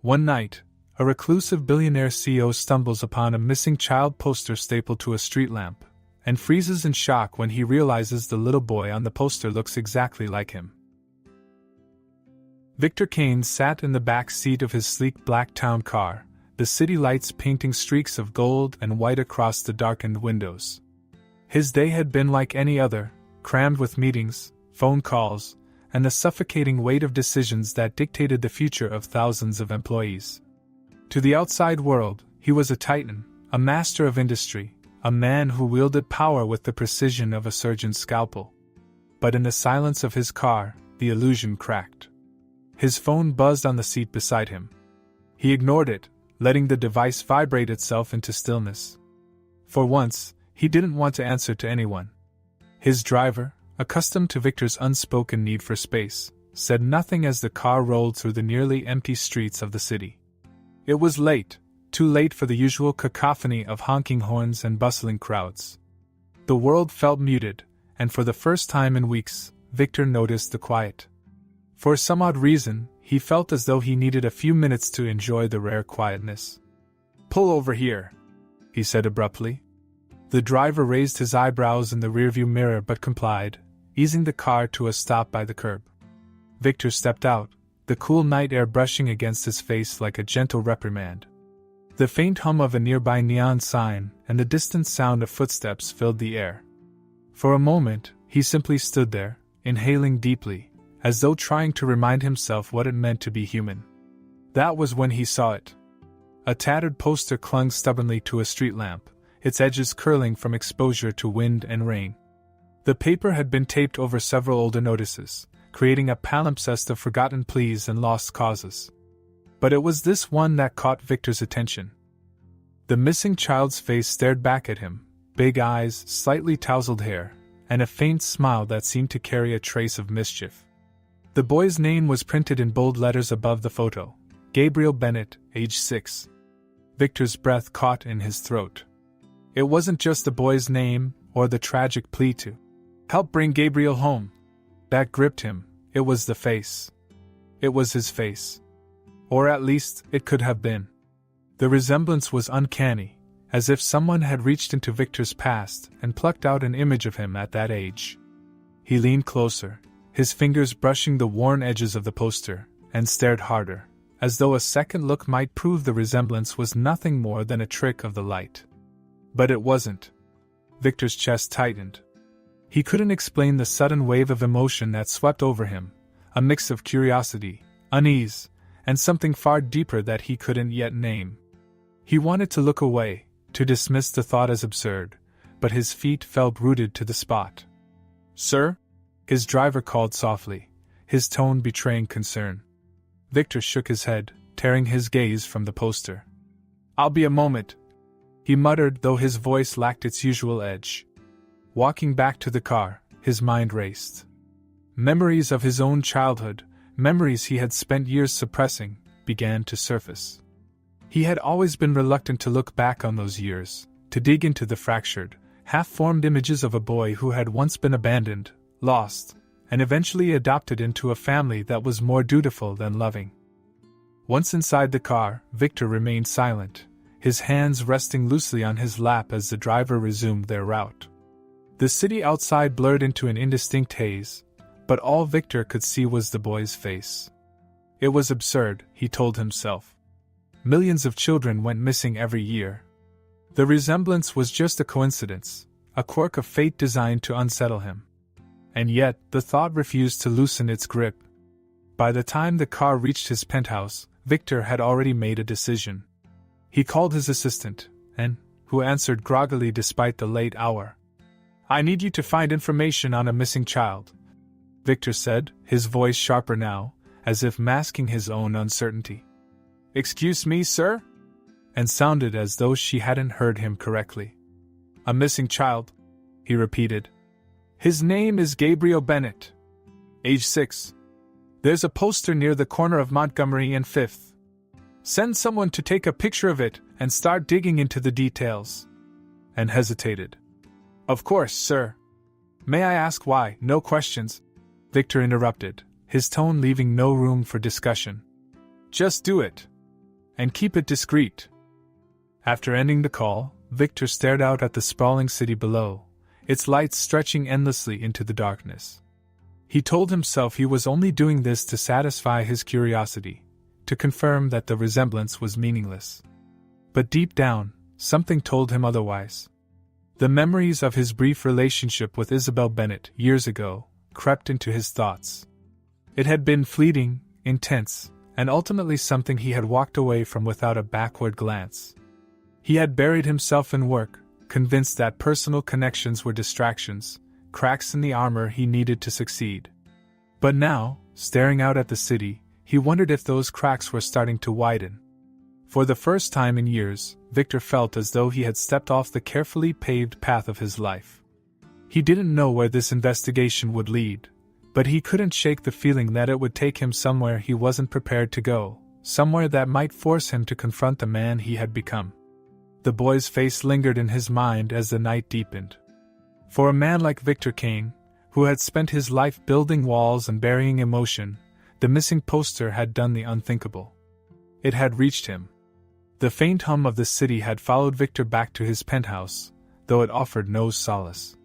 One night, a reclusive billionaire CEO stumbles upon a missing child poster stapled to a street lamp, and freezes in shock when he realizes the little boy on the poster looks exactly like him. Victor Kane sat in the back seat of his sleek black town car, the city lights painting streaks of gold and white across the darkened windows. His day had been like any other, crammed with meetings, phone calls, and the suffocating weight of decisions that dictated the future of thousands of employees. To the outside world, he was a titan, a master of industry, a man who wielded power with the precision of a surgeon's scalpel. But in the silence of his car, the illusion cracked. His phone buzzed on the seat beside him. He ignored it, letting the device vibrate itself into stillness. For once, he didn't want to answer to anyone. His driver, accustomed to Victor's unspoken need for space, said nothing as the car rolled through the nearly empty streets of the city. It was late, too late for the usual cacophony of honking horns and bustling crowds. The world felt muted, and for the first time in weeks, Victor noticed the quiet. For some odd reason, he felt as though he needed a few minutes to enjoy the rare quietness. "Pull over here," he said abruptly. The driver raised his eyebrows in the rearview mirror but complied, easing the car to a stop by the curb. Victor stepped out, the cool night air brushing against his face like a gentle reprimand. The faint hum of a nearby neon sign and the distant sound of footsteps filled the air. For a moment, he simply stood there, inhaling deeply, as though trying to remind himself what it meant to be human. That was when he saw it. A tattered poster clung stubbornly to a street lamp, its edges curling from exposure to wind and rain. The paper had been taped over several older notices, creating a palimpsest of forgotten pleas and lost causes. But it was this one that caught Victor's attention. The missing child's face stared back at him, big eyes, slightly tousled hair, and a faint smile that seemed to carry a trace of mischief. The boy's name was printed in bold letters above the photo: Gabriel Bennett, age 6. Victor's breath caught in his throat. It wasn't just the boy's name, or the tragic plea to help bring Gabriel home, that gripped him. It was the face. It was his face. Or at least, it could have been. The resemblance was uncanny, as if someone had reached into Victor's past and plucked out an image of him at that age. He leaned closer, his fingers brushing the worn edges of the poster, and stared harder, as though a second look might prove the resemblance was nothing more than a trick of the light. But it wasn't. Victor's chest tightened. He couldn't explain the sudden wave of emotion that swept over him, a mix of curiosity, unease, and something far deeper that he couldn't yet name. He wanted to look away, to dismiss the thought as absurd, but his feet felt rooted to the spot. "Sir?" his driver called softly, his tone betraying concern. Victor shook his head, tearing his gaze from the poster. "I'll be a moment," he muttered, though his voice lacked its usual edge. Walking back to the car, his mind raced. Memories of his own childhood, memories he had spent years suppressing, began to surface. He had always been reluctant to look back on those years, to dig into the fractured, half-formed images of a boy who had once been abandoned, lost, and eventually adopted into a family that was more dutiful than loving. Once inside the car, Victor remained silent, his hands resting loosely on his lap as the driver resumed their route. The city outside blurred into an indistinct haze, but all Victor could see was the boy's face. It was absurd, he told himself. Millions of children went missing every year. The resemblance was just a coincidence, a quirk of fate designed to unsettle him. And yet, the thought refused to loosen its grip. By the time the car reached his penthouse, Victor had already made a decision. He called his assistant, who answered groggily despite the late hour. "I need you to find information on a missing child," Victor said, his voice sharper now, as if masking his own uncertainty. "Excuse me, sir?" and sounded as though she hadn't heard him correctly. "A missing child," he repeated. "His name is Gabriel Bennett. Age 6. There's a poster near the corner of Montgomery and 5th. Send someone to take a picture of it and start digging into the details." And hesitated. "Of course, sir. May I ask why?" "No questions," Victor interrupted, his tone leaving no room for discussion. "Just do it." And keep it discreet. After ending the call, Victor stared out at the sprawling city below, its lights stretching endlessly into the darkness. He told himself he was only doing this to satisfy his curiosity, to confirm that the resemblance was meaningless. But deep down, something told him otherwise. The memories of his brief relationship with Isabel Bennet years ago crept into his thoughts. It had been fleeting, intense, and ultimately something he had walked away from without a backward glance. He had buried himself in work, convinced that personal connections were distractions, cracks in the armor he needed to succeed. But now, staring out at the city, he wondered if those cracks were starting to widen. For the first time in years, Victor felt as though he had stepped off the carefully paved path of his life. He didn't know where this investigation would lead, but he couldn't shake the feeling that it would take him somewhere he wasn't prepared to go, somewhere that might force him to confront the man he had become. The boy's face lingered in his mind as the night deepened. For a man like Victor Kane, who had spent his life building walls and burying emotion, the missing poster had done the unthinkable. It had reached him. The faint hum of the city had followed Victor back to his penthouse, though it offered no solace.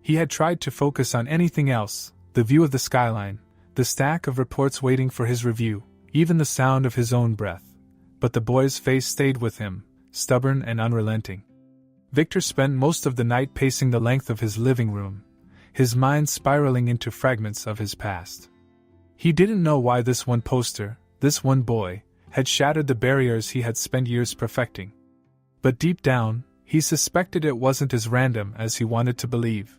He had tried to focus on anything else, the view of the skyline, the stack of reports waiting for his review, even the sound of his own breath, but the boy's face stayed with him, stubborn and unrelenting. Victor spent most of the night pacing the length of his living room, his mind spiraling into fragments of his past. He didn't know why this one poster, this one boy, had shattered the barriers he had spent years perfecting. But deep down, he suspected it wasn't as random as he wanted to believe.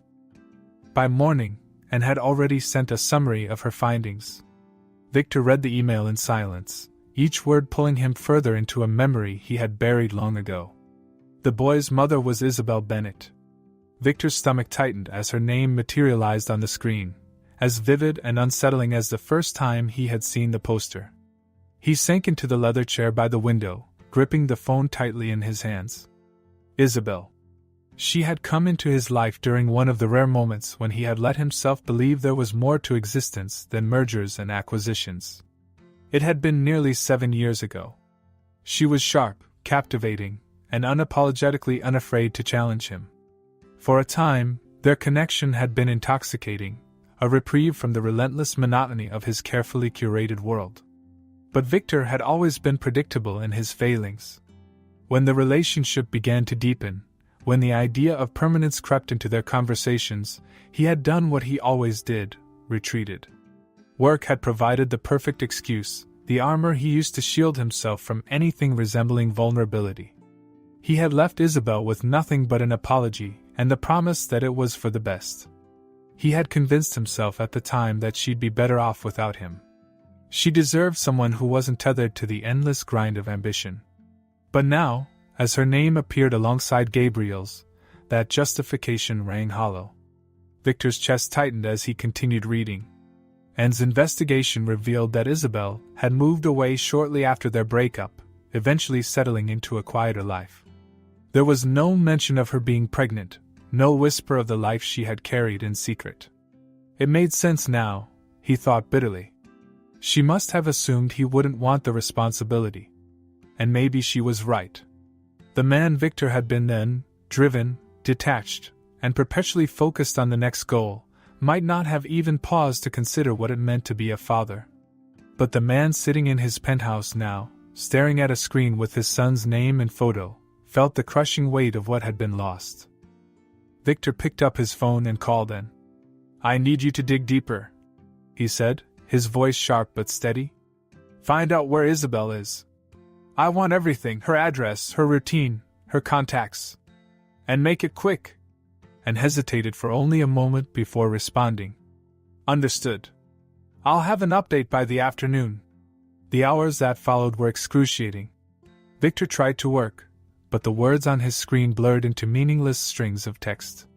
By morning, Anne had already sent a summary of her findings. Victor read the email in silence, each word pulling him further into a memory he had buried long ago. The boy's mother was Isabel Bennet. Victor's stomach tightened as her name materialized on the screen, as vivid and unsettling as the first time he had seen the poster. He sank into the leather chair by the window, gripping the phone tightly in his hands. Isabel. She had come into his life during one of the rare moments when he had let himself believe there was more to existence than mergers and acquisitions. It had been nearly 7 years ago. She was sharp, captivating, and unapologetically unafraid to challenge him. For a time, their connection had been intoxicating, a reprieve from the relentless monotony of his carefully curated world. But Victor had always been predictable in his failings. When the relationship began to deepen, when the idea of permanence crept into their conversations, he had done what he always did, retreated. Work had provided the perfect excuse, the armor he used to shield himself from anything resembling vulnerability. He had left Isabel with nothing but an apology and the promise that it was for the best. He had convinced himself at the time that she'd be better off without him. She deserved someone who wasn't tethered to the endless grind of ambition. But now, as her name appeared alongside Gabriel's, that justification rang hollow. Victor's chest tightened as he continued reading. Anne's investigation revealed that Isabel had moved away shortly after their breakup, eventually settling into a quieter life. There was no mention of her being pregnant, no whisper of the life she had carried in secret. It made sense now, he thought bitterly. She must have assumed he wouldn't want the responsibility. And maybe she was right. The man Victor had been then, driven, detached, and perpetually focused on the next goal, might not have even paused to consider what it meant to be a father. But the man sitting in his penthouse now, staring at a screen with his son's name and photo, felt the crushing weight of what had been lost. Victor picked up his phone and called Anne. "I need you to dig deeper," he said, his voice sharp but steady. "Find out where Isabel is. I want everything, her address, her routine, her contacts. And make it quick." And hesitated for only a moment before responding. "Understood. I'll have an update by the afternoon." The hours that followed were excruciating. Victor tried to work, but the words on his screen blurred into meaningless strings of text.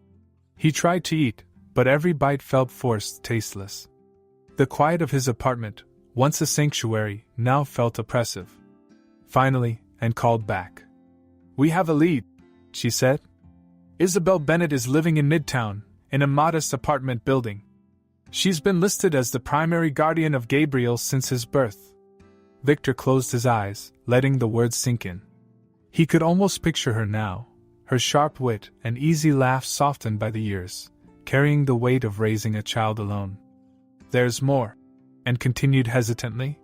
He tried to eat, but every bite felt forced, tasteless. The quiet of his apartment, once a sanctuary, now felt oppressive. Finally, Anne called back. "We have a lead," she said. "Isabel Bennet is living in Midtown, in a modest apartment building. She's been listed as the primary guardian of Gabriel since his birth. Victor closed his eyes, letting the words sink in. He could almost picture her now, her sharp wit and easy laugh softened by the years, carrying the weight of raising a child alone. "There's more," and continued hesitantly.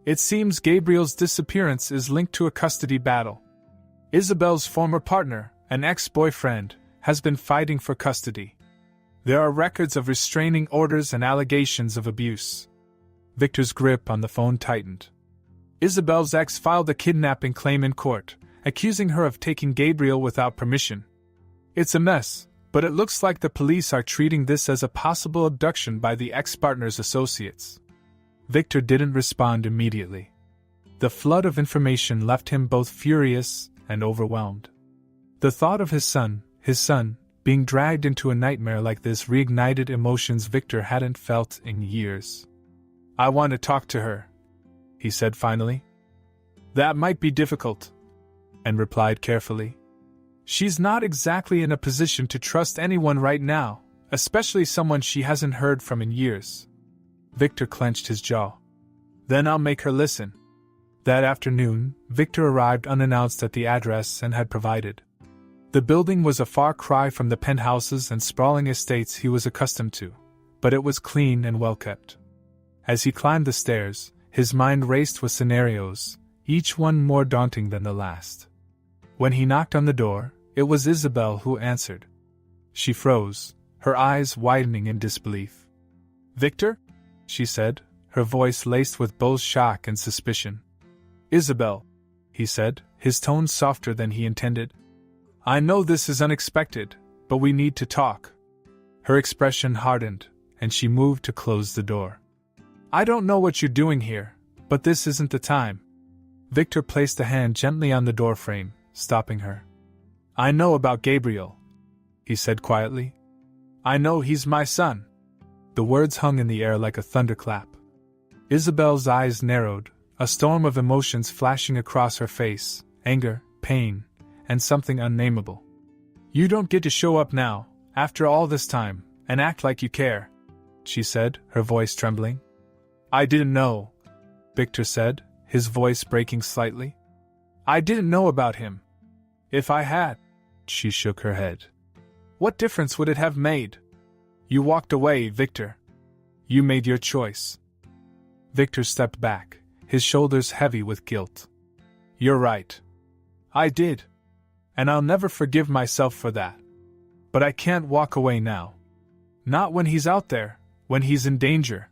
"It seems Gabriel's disappearance is linked to a custody battle. Isabel's former partner, an ex-boyfriend, has been fighting for custody. There are records of restraining orders and allegations of abuse." Victor's grip on the phone tightened. "Isabel's ex filed a kidnapping claim in court, accusing her of taking Gabriel without permission. It's a mess, but it looks like the police are treating this as a possible abduction by the ex-partner's associates." Victor didn't respond immediately. The flood of information left him both furious and overwhelmed. The thought of his son, being dragged into a nightmare like this reignited emotions Victor hadn't felt in years. "I want to talk to her," he said finally. "That might be difficult," and replied carefully. "She's not exactly in a position to trust anyone right now, especially someone she hasn't heard from in years." Victor clenched his jaw. "Then I'll make her listen." That afternoon, Victor arrived unannounced at the address and had provided. The building was a far cry from the penthouses and sprawling estates he was accustomed to, but it was clean and well kept. As he climbed the stairs, his mind raced with scenarios, each one more daunting than the last. When he knocked on the door, it was Isabel who answered. She froze, her eyes widening in disbelief. "Victor?" she said, her voice laced with both shock and suspicion. "Isabel," he said, his tone softer than he intended. "I know this is unexpected, but we need to talk." Her expression hardened, and she moved to close the door. "I don't know what you're doing here, but this isn't the time." Victor placed a hand gently on the doorframe, stopping her. "I know about Gabriel," he said quietly. "I know he's my son." The words hung in the air like a thunderclap. Isabel's eyes narrowed, a storm of emotions flashing across her face, anger, pain, and something unnameable. "You don't get to show up now, after all this time, and act like you care," she said, her voice trembling. "I didn't know," Victor said, his voice breaking slightly. "I didn't know about him. If I had," she shook her head. "What difference would it have made? You walked away, Victor. You made your choice." Victor stepped back, his shoulders heavy with guilt. "You're right. I did. And I'll never forgive myself for that. But I can't walk away now. Not when he's out there, when he's in danger."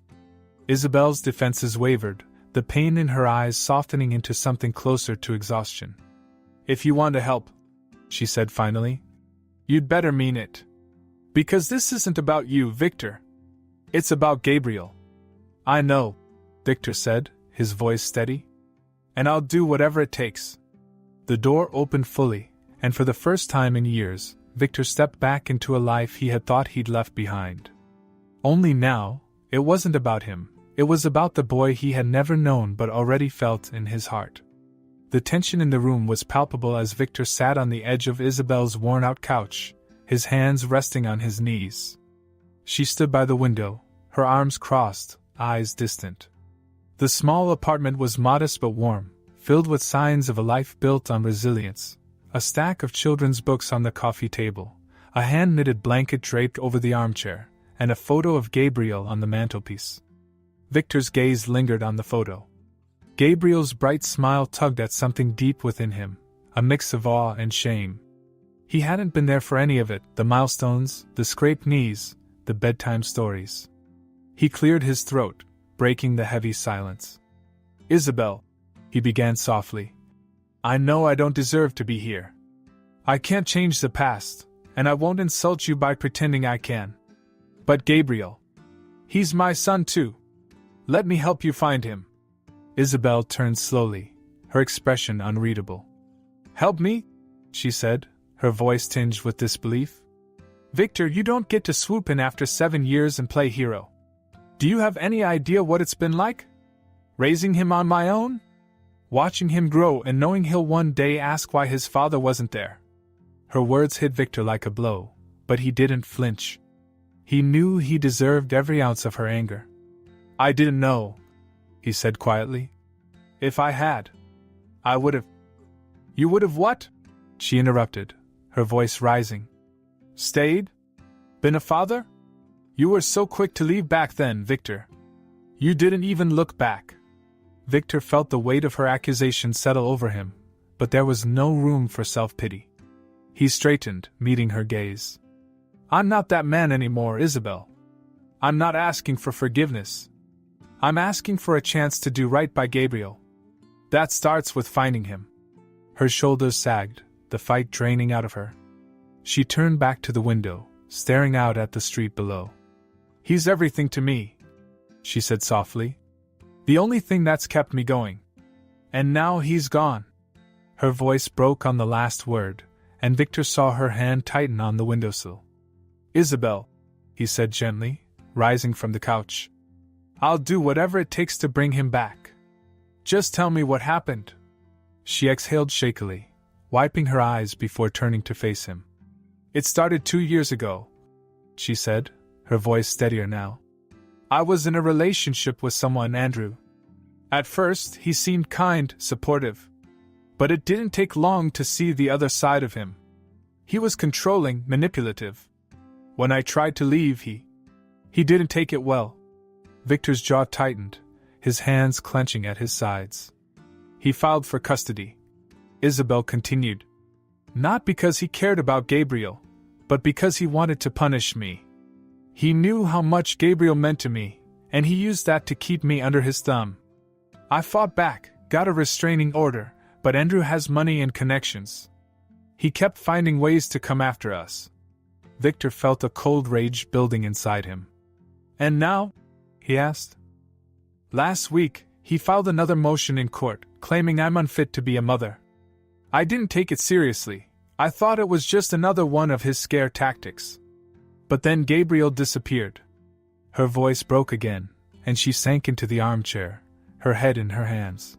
Isabel's defenses wavered, the pain in her eyes softening into something closer to exhaustion. "If you want to help," she said finally, "you'd better mean it. Because this isn't about you, Victor. It's about Gabriel." "I know," Victor said, his voice steady. "And I'll do whatever it takes." The door opened fully, and for the first time in years, Victor stepped back into a life he had thought he'd left behind. Only now, it wasn't about him, it was about the boy he had never known but already felt in his heart. The tension in the room was palpable as Victor sat on the edge of Isabel's worn-out couch, his hands resting on his knees. She stood by the window, her arms crossed, eyes distant. The small apartment was modest but warm, filled with signs of a life built on resilience. A stack of children's books on the coffee table, a hand-knitted blanket draped over the armchair, and a photo of Gabriel on the mantelpiece. Victor's gaze lingered on the photo. Gabriel's bright smile tugged at something deep within him, a mix of awe and shame. He hadn't been there for any of it, the milestones, the scraped knees, the bedtime stories. He cleared his throat, breaking the heavy silence. "Isabel," he began softly, "I know I don't deserve to be here. I can't change the past, and I won't insult you by pretending I can. But Gabriel, he's my son too. Let me help you find him." Isabel turned slowly, her expression unreadable. "Help me?" she said, her voice tinged with disbelief. "Victor, you don't get to swoop in after 7 years and play hero. Do you have any idea what it's been like? Raising him on my own? Watching him grow and knowing he'll one day ask why his father wasn't there." Her words hit Victor like a blow, but he didn't flinch. He knew he deserved every ounce of her anger. "I didn't know," he said quietly. If I had, I would have. You would have what? She interrupted, her voice rising. Stayed? Been a father? You were so quick to leave back then, Victor. You didn't even look back. Victor felt the weight of her accusation settle over him, but there was no room for self-pity. He straightened, meeting her gaze. I'm not that man anymore, Isabel. I'm not asking for forgiveness. I'm asking for a chance to do right by Gabriel. That starts with finding him. Her shoulders sagged, the fight draining out of her. She turned back to the window, staring out at the street below. He's everything to me, she said softly. The only thing that's kept me going. And now he's gone. Her voice broke on the last word, and Victor saw her hand tighten on the windowsill. Isabel, he said gently, rising from the couch. I'll do whatever it takes to bring him back. Just tell me what happened. She exhaled shakily, wiping her eyes before turning to face him. It started 2 years ago, she said, her voice steadier now. I was in a relationship with someone, Andrew. At first, he seemed kind, supportive. But it didn't take long to see the other side of him. He was controlling, manipulative. When I tried to leave, he didn't take it well. Victor's jaw tightened, his hands clenching at his sides. He filed for custody. Isabel continued. Not because he cared about Gabriel, but because he wanted to punish me. He knew how much Gabriel meant to me, and he used that to keep me under his thumb. I fought back, got a restraining order, but Andrew has money and connections. He kept finding ways to come after us. Victor felt a cold rage building inside him. And now? He asked. Last week, he filed another motion in court, claiming I'm unfit to be a mother. I didn't take it seriously. I thought it was just another one of his scare tactics. But then Gabriel disappeared. Her voice broke again, and she sank into the armchair, her head in her hands.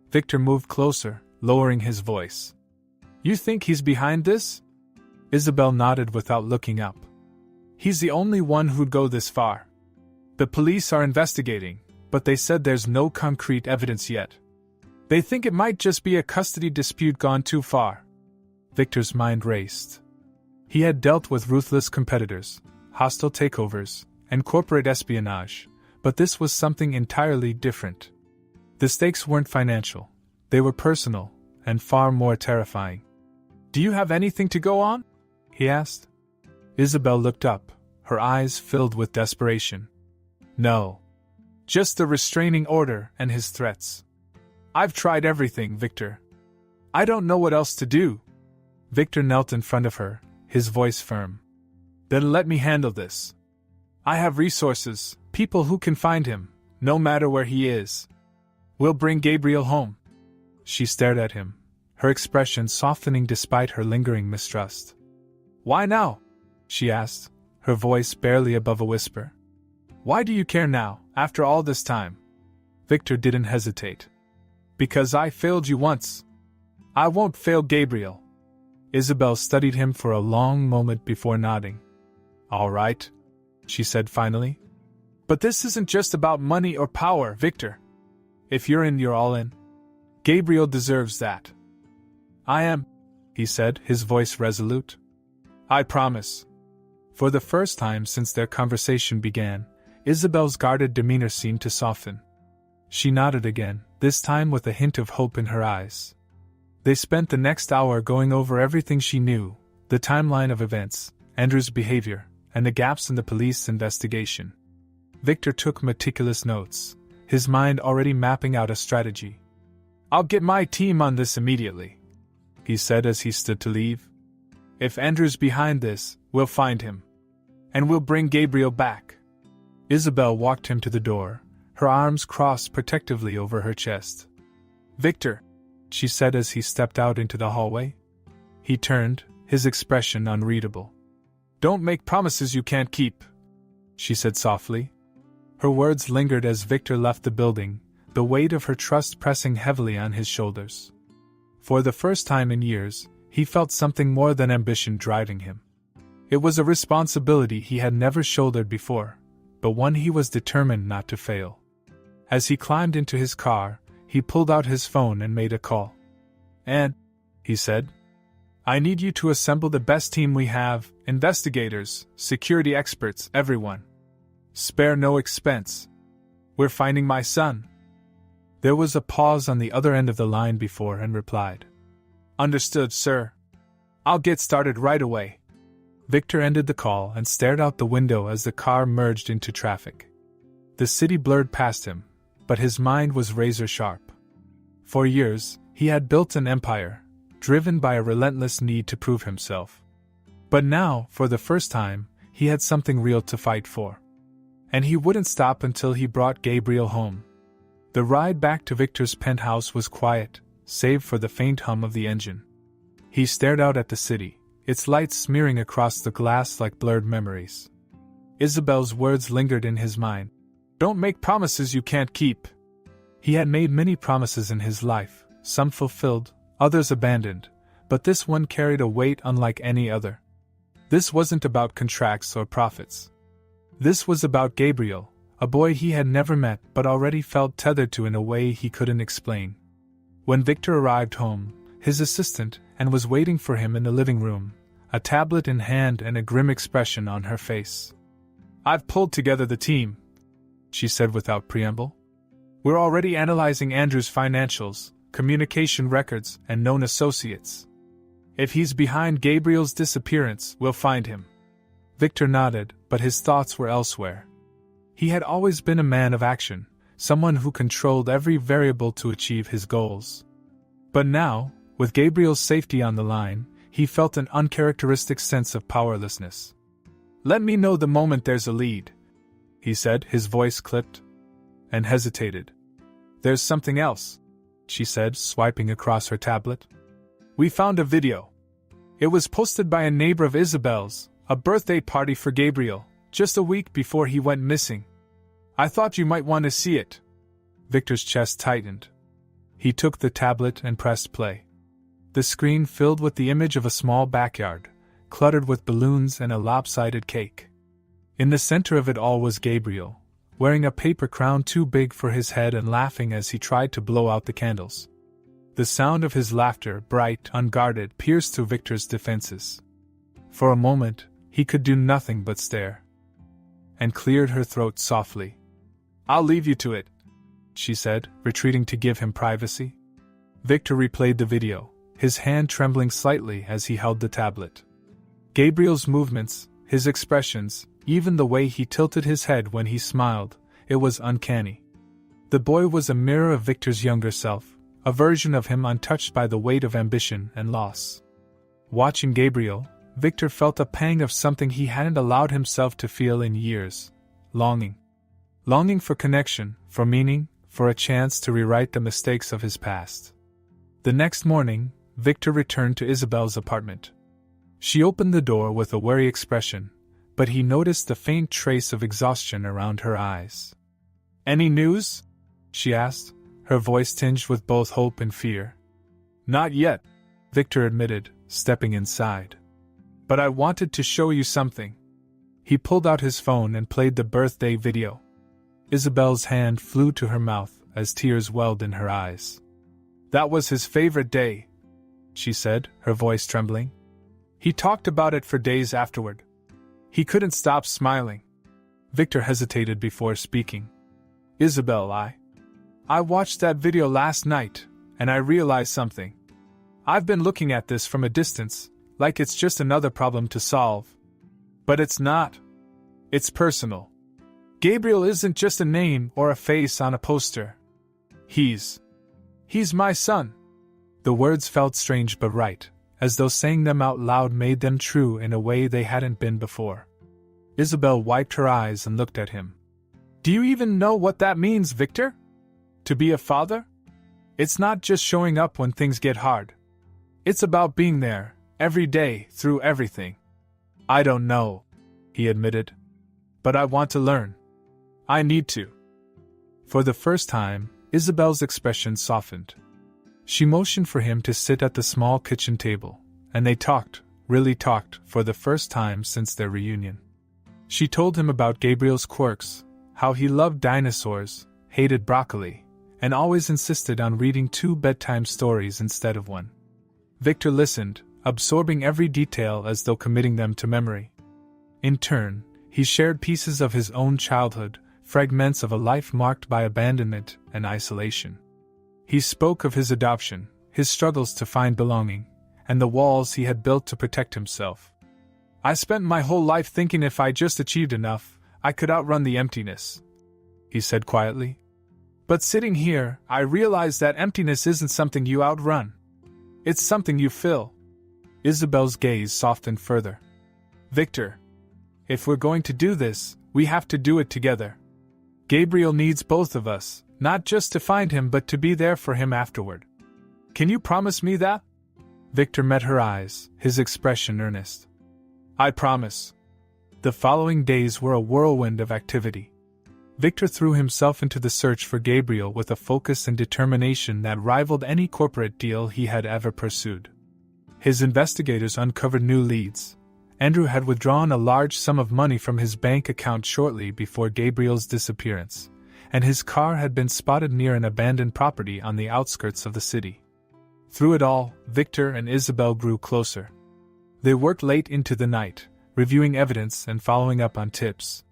Victor moved closer, lowering his voice. You think he's behind this? Isabel nodded without looking up. He's the only one who'd go this far. The police are investigating, but they said there's no concrete evidence yet. They think it might just be a custody dispute gone too far. Victor's mind raced. He had dealt with ruthless competitors, hostile takeovers, and corporate espionage, but this was something entirely different. The stakes weren't financial, they were personal, and far more terrifying. Do you have anything to go on? He asked. Isabel looked up, her eyes filled with desperation. No. Just the restraining order and his threats. I've tried everything, Victor. I don't know what else to do. Victor knelt in front of her, his voice firm. Then let me handle this. I have resources, people who can find him, no matter where he is. We'll bring Gabriel home. She stared at him, her expression softening despite her lingering mistrust. Why now? She asked, her voice barely above a whisper. Why do you care now, after all this time? Victor didn't hesitate. Because I failed you once. I won't fail Gabriel. Isabel studied him for a long moment before nodding. All right, she said finally. But this isn't just about money or power, Victor. If you're in, you're all in. Gabriel deserves that. I am, he said, his voice resolute. I promise. For the first time since their conversation began, Isabel's guarded demeanor seemed to soften. She nodded again, this time with a hint of hope in her eyes. They spent the next hour going over everything she knew, the timeline of events, Andrew's behavior, and the gaps in the police investigation. Victor took meticulous notes, his mind already mapping out a strategy. I'll get my team on this immediately, he said as he stood to leave. If Andrew's behind this, we'll find him. And we'll bring Gabriel back. Isabel walked him to the door, her arms crossed protectively over her chest. Victor, she said as he stepped out into the hallway. He turned, his expression unreadable. Don't make promises you can't keep, she said softly. Her words lingered as Victor left the building, the weight of her trust pressing heavily on his shoulders. For the first time in years, he felt something more than ambition driving him. It was a responsibility he had never shouldered before, but one he was determined not to fail. As he climbed into his car, he pulled out his phone and made a call. "And," he said, "I need you to assemble the best team we have, investigators, security experts, everyone. Spare no expense. We're finding my son." There was a pause on the other end of the line before and replied, "Understood, sir. I'll get started right away." Victor ended the call and stared out the window as the car merged into traffic. The city blurred past him, but his mind was razor sharp. For years, he had built an empire, driven by a relentless need to prove himself. But now, for the first time, he had something real to fight for. And he wouldn't stop until he brought Gabriel home. The ride back to Victor's penthouse was quiet, save for the faint hum of the engine. He stared out at the city, its lights smearing across the glass like blurred memories. Isabel's words lingered in his mind. "Don't make promises you can't keep." He had made many promises in his life, some fulfilled, others abandoned, but this one carried a weight unlike any other. This wasn't about contracts or profits. This was about Gabriel, a boy he had never met but already felt tethered to in a way he couldn't explain. When Victor arrived home, his assistant, and was waiting for him in the living room, a tablet in hand and a grim expression on her face. "I've pulled together the team," she said without preamble. "We're already analyzing Andrew's financials, communication records, and known associates. If he's behind Gabriel's disappearance, we'll find him." Victor nodded, but his thoughts were elsewhere. He had always been a man of action, someone who controlled every variable to achieve his goals. But now, with Gabriel's safety on the line, he felt an uncharacteristic sense of powerlessness. "Let me know the moment there's a lead," he said, his voice clipped, and hesitated. "There's something else," she said, swiping across her tablet. "We found a video. It was posted by a neighbor of Isabel's, a birthday party for Gabriel, just a week before he went missing. I thought you might want to see it." Victor's chest tightened. He took the tablet and pressed play. The screen filled with the image of a small backyard, cluttered with balloons and a lopsided cake. In the center of it all was Gabriel, wearing a paper crown too big for his head and laughing as he tried to blow out the candles. The sound of his laughter, bright, unguarded, pierced through Victor's defenses. For a moment, he could do nothing but stare. And cleared her throat softly. "I'll leave you to it," she said, retreating to give him privacy. Victor replayed the video, his hand trembling slightly as he held the tablet. Gabriel's movements, his expressions, even the way he tilted his head when he smiled, it was uncanny. The boy was a mirror of Victor's younger self, a version of him untouched by the weight of ambition and loss. Watching Gabriel, Victor felt a pang of something he hadn't allowed himself to feel in years: longing. Longing for connection, for meaning, for a chance to rewrite the mistakes of his past. The next morning, Victor returned to Isabel's apartment. She opened the door with a wary expression, but he noticed a faint trace of exhaustion around her eyes. "Any news?" she asked, her voice tinged with both hope and fear. "Not yet," Victor admitted, stepping inside. "But I wanted to show you something." He pulled out his phone and played the birthday video. Isabel's hand flew to her mouth as tears welled in her eyes. "That was his favorite day," she said, her voice trembling. "He talked about it for days afterward. He couldn't stop smiling." Victor hesitated before speaking. "Isabel, I watched that video last night, and I realized something. I've been looking at this from a distance, like it's just another problem to solve. But it's not. It's personal. Gabriel isn't just a name or a face on a poster. He's my son." The words felt strange but right, as though saying them out loud made them true in a way they hadn't been before. Isabel wiped her eyes and looked at him. "Do you even know what that means, Victor? To be a father? It's not just showing up when things get hard. It's about being there, every day, through everything." "I don't know," he admitted. "But I want to learn. I need to." For the first time, Isabel's expression softened. She motioned for him to sit at the small kitchen table, and they talked, really talked, for the first time since their reunion. She told him about Gabriel's quirks, how he loved dinosaurs, hated broccoli, and always insisted on reading 2 bedtime stories instead of 1. Victor listened, absorbing every detail as though committing them to memory. In turn, he shared pieces of his own childhood, fragments of a life marked by abandonment and isolation. He spoke of his adoption, his struggles to find belonging, and the walls he had built to protect himself. "I spent my whole life thinking if I just achieved enough, I could outrun the emptiness," he said quietly. "But sitting here, I realize that emptiness isn't something you outrun. It's something you fill." Isabel's gaze softened further. "Victor, if we're going to do this, we have to do it together. Gabriel needs both of us, not just to find him but to be there for him afterward. Can you promise me that?" Victor met her eyes, his expression earnest. "I promise." The following days were a whirlwind of activity. Victor threw himself into the search for Gabriel with a focus and determination that rivaled any corporate deal he had ever pursued. His investigators uncovered new leads. Andrew had withdrawn a large sum of money from his bank account shortly before Gabriel's disappearance, and his car had been spotted near an abandoned property on the outskirts of the city. Through it all, Victor and Isabel grew closer. They worked late into the night, reviewing evidence and following up on tips.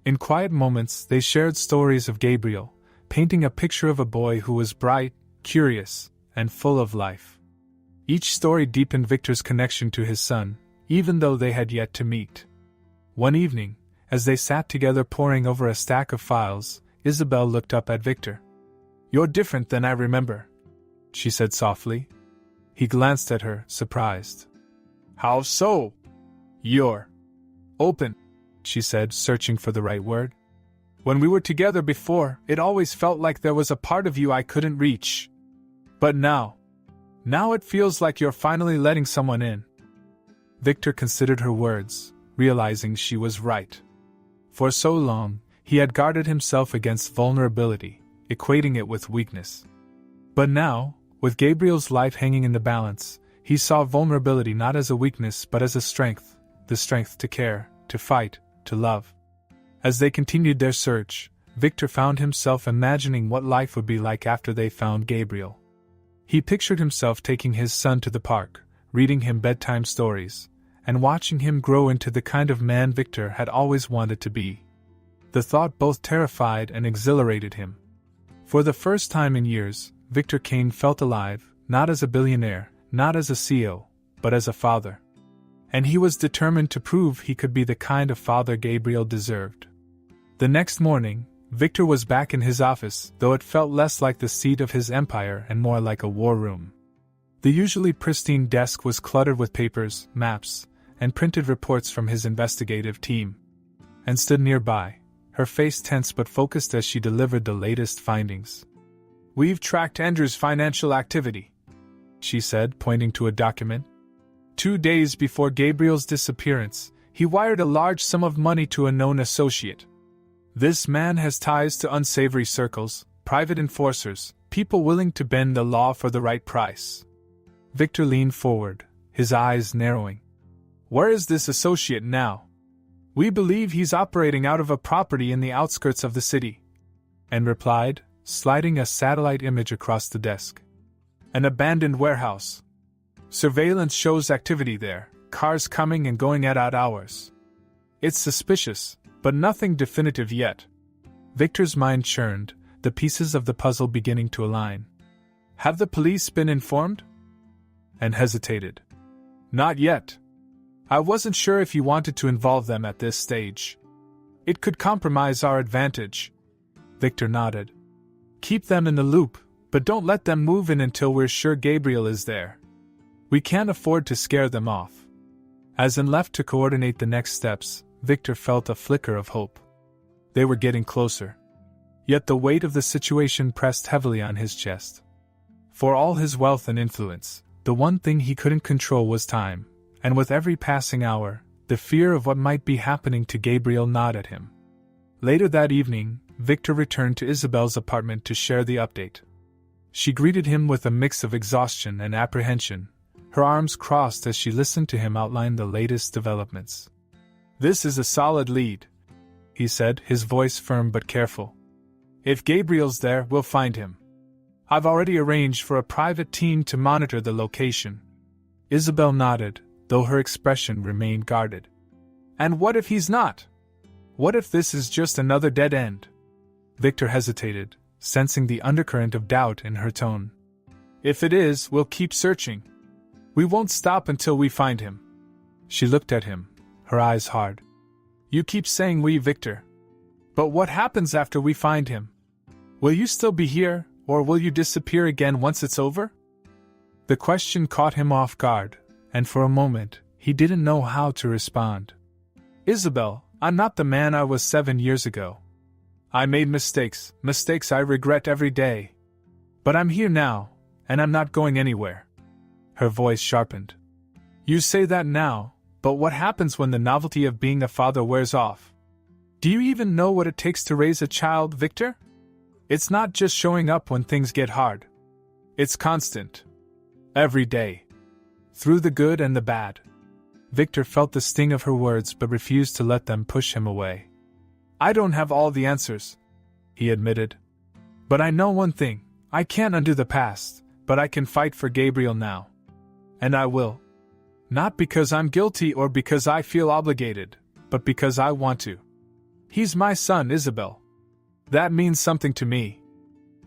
In quiet moments, they shared stories of Gabriel, painting a picture of a boy who was bright, curious, and full of life. Each story deepened Victor's connection to his son, even though they had yet to meet. One evening, as they sat together poring over a stack of files, Isabel looked up at Victor. "You're different than I remember," she said softly. He glanced at her, surprised. "How so?" "You're open," she said, searching for the right word. "When we were together before, it always felt like there was a part of you I couldn't reach. But now it feels like you're finally letting someone in." Victor considered her words, realizing she was right. For so long, he had guarded himself against vulnerability, equating it with weakness. But now, with Gabriel's life hanging in the balance, he saw vulnerability not as a weakness but as a strength, the strength to care, to fight, to love. As they continued their search, Victor found himself imagining what life would be like after they found Gabriel. He pictured himself taking his son to the park, reading him bedtime stories, and watching him grow into the kind of man Victor had always wanted to be. The thought both terrified and exhilarated him. For the first time in years, Victor Kane felt alive, not as a billionaire, not as a CEO, but as a father. And he was determined to prove he could be the kind of father Gabriel deserved. The next morning, Victor was back in his office, though it felt less like the seat of his empire and more like a war room. The usually pristine desk was cluttered with papers, maps, and printed reports from his investigative team. And stood nearby, her face tense but focused as she delivered the latest findings. "We've tracked Andrew's financial activity," she said, pointing to a document. 2 days before Gabriel's disappearance, he wired a large sum of money to a known associate. This man has ties to unsavory circles, private enforcers, people willing to bend the law for the right price. Victor leaned forward, his eyes narrowing. "Where is this associate now?" "We believe he's operating out of a property in the outskirts of the city," and replied, sliding a satellite image across the desk. "An abandoned warehouse. Surveillance shows activity there, cars coming and going at odd hours. It's suspicious, but nothing definitive yet." Victor's mind churned, the pieces of the puzzle beginning to align. "Have the police been informed?" And hesitated. "Not yet. I wasn't sure if you wanted to involve them at this stage. It could compromise our advantage." Victor nodded. "Keep them in the loop, but don't let them move in until we're sure Gabriel is there. We can't afford to scare them off." As in left to coordinate the next steps, Victor felt a flicker of hope. They were getting closer. Yet the weight of the situation pressed heavily on his chest. For all his wealth and influence, the one thing he couldn't control was time, and with every passing hour, the fear of what might be happening to Gabriel gnawed at him. Later that evening, Victor returned to Isabel's apartment to share the update. She greeted him with a mix of exhaustion and apprehension, her arms crossed as she listened to him outline the latest developments. "This is a solid lead," he said, his voice firm but careful. "If Gabriel's there, we'll find him. I've already arranged for a private team to monitor the location. Isabel nodded, though her expression remained guarded. And what if he's not? What if this is just another dead end? Victor hesitated, sensing the undercurrent of doubt in her tone. If it is, we'll keep searching. We won't stop until we find him. She looked at him, her eyes hard. You keep saying we, Victor. But what happens after we find him? Will you still be here, or will you disappear again once it's over? The question caught him off guard, and for a moment, he didn't know how to respond. Isabel, I'm not the man I was 7 years ago. I made mistakes I regret every day. But I'm here now, and I'm not going anywhere. Her voice sharpened. You say that now, but what happens when the novelty of being a father wears off? Do you even know what it takes to raise a child, Victor? It's not just showing up when things get hard. It's constant. Every day. Through the good and the bad. Victor felt the sting of her words but refused to let them push him away. I don't have all the answers, he admitted. But I know one thing, I can't undo the past, but I can fight for Gabriel now. And I will. Not because I'm guilty or because I feel obligated, but because I want to. He's my son, Isabel. That means something to me.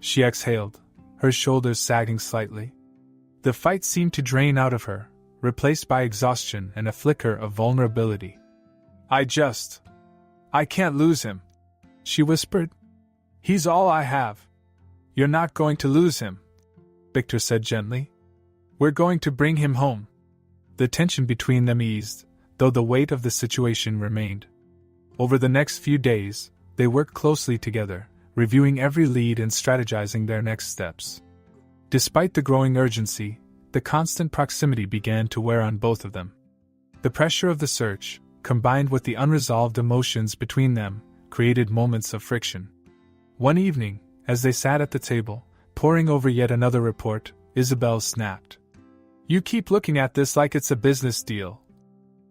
She exhaled, her shoulders sagging slightly. The fight seemed to drain out of her, replaced by exhaustion and a flicker of vulnerability. I can't lose him, she whispered. He's all I have. You're not going to lose him, Victor said gently. We're going to bring him home. The tension between them eased, though the weight of the situation remained. Over the next few days, they worked closely together, reviewing every lead and strategizing their next steps. Despite the growing urgency, the constant proximity began to wear on both of them. The pressure of the search, combined with the unresolved emotions between them, created moments of friction. One evening, as they sat at the table, poring over yet another report, Isabel snapped. You keep looking at this like it's a business deal,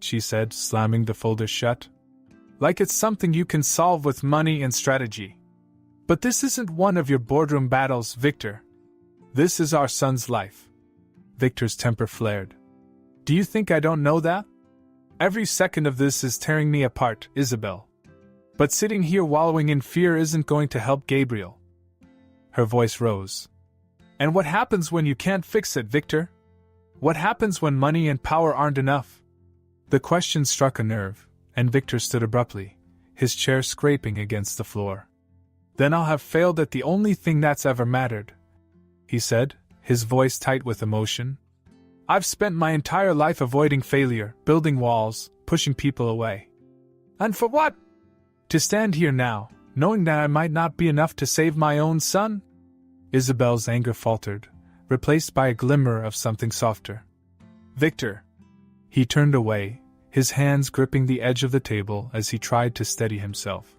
she said, slamming the folder shut. Like it's something you can solve with money and strategy. But this isn't one of your boardroom battles, Victor. This is our son's life. Victor's temper flared. Do you think I don't know that? Every second of this is tearing me apart, Isabel. But sitting here wallowing in fear isn't going to help Gabriel. Her voice rose. And what happens when you can't fix it, Victor? What happens when money and power aren't enough? The question struck a nerve, and Victor stood abruptly, his chair scraping against the floor. Then I'll have failed at the only thing that's ever mattered, he said, his voice tight with emotion. I've spent my entire life avoiding failure, building walls, pushing people away. And for what? To stand here now, knowing that I might not be enough to save my own son? Isabel's anger faltered, replaced by a glimmer of something softer. Victor. He turned away, his hands gripping the edge of the table as he tried to steady himself.